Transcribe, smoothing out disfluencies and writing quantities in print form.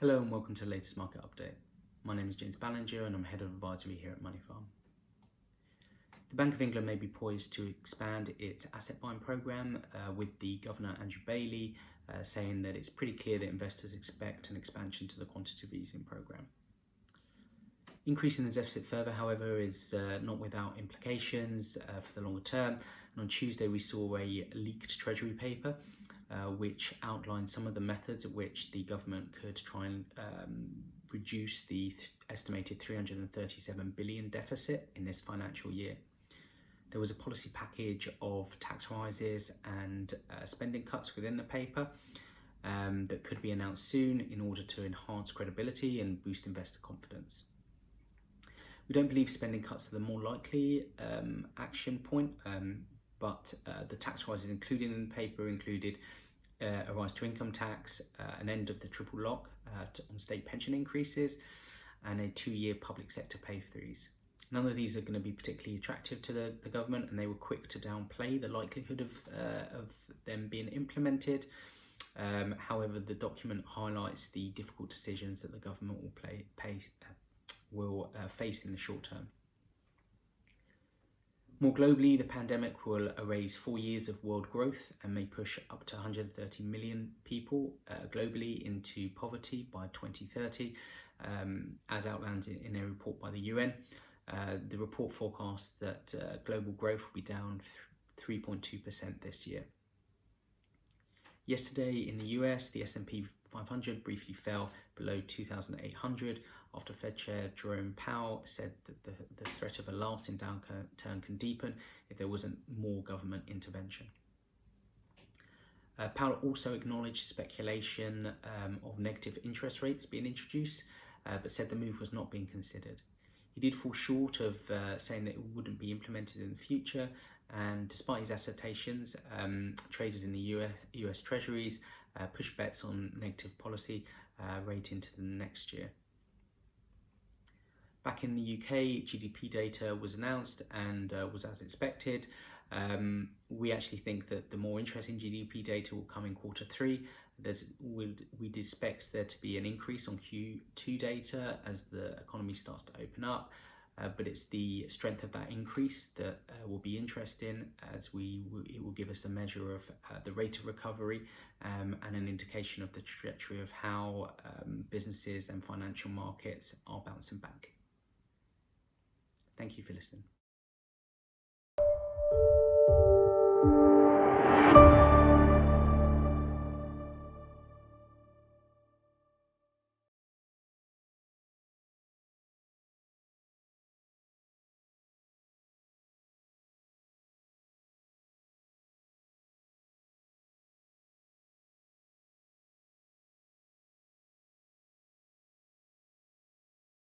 Hello and welcome to the latest market update. My name is James Ballinger and I'm Head of Advisory here at MoneyFarm. The Bank of England may be poised to expand its asset buying programme with the Governor Andrew Bailey saying that it's pretty clear that investors expect an expansion to the quantitative easing programme. Increasing the deficit further, however, is not without implications for the longer term. And on Tuesday we saw a leaked Treasury Paper which outlined some of the methods at which the government could try and reduce the estimated 337 billion deficit in this financial year. There was a policy package of tax rises and spending cuts within the paper that could be announced soon in order to enhance credibility and boost investor confidence. We don't believe spending cuts are the more likely action point, but the tax rises included in the paper included a rise to income tax, an end of the triple lock on state pension increases, and a 2-year public sector pay freeze. None of these are going to be particularly attractive to the government, and they were quick to downplay the likelihood of them being implemented. However, the document highlights the difficult decisions that the government will face in the short term. More globally, the pandemic will erase 4 years of world growth and may push up to 130 million people globally into poverty by 2030, as outlined in a report by the UN. The report forecasts that global growth will be down 3.2% this year. Yesterday in the US, the S&P 500 briefly fell below 2,800 after Fed Chair Jerome Powell said that the threat of a lasting downturn can deepen if there wasn't more government intervention. Powell also acknowledged speculation of negative interest rates being introduced, but said the move was not being considered. He did fall short of saying that it wouldn't be implemented in the future, and despite his assertions, traders in the US Treasuries pushed bets on negative policy rate into the next year. Back in the UK, GDP data was announced and was as expected. We actually think that the more interesting GDP data will come in Q3. We'd expect there to be an increase on Q2 data as the economy starts to open up, but it's the strength of that increase that will be interesting, as it will give us a measure of the rate of recovery and an indication of the trajectory of how businesses and financial markets are bouncing back. Thank you for listening.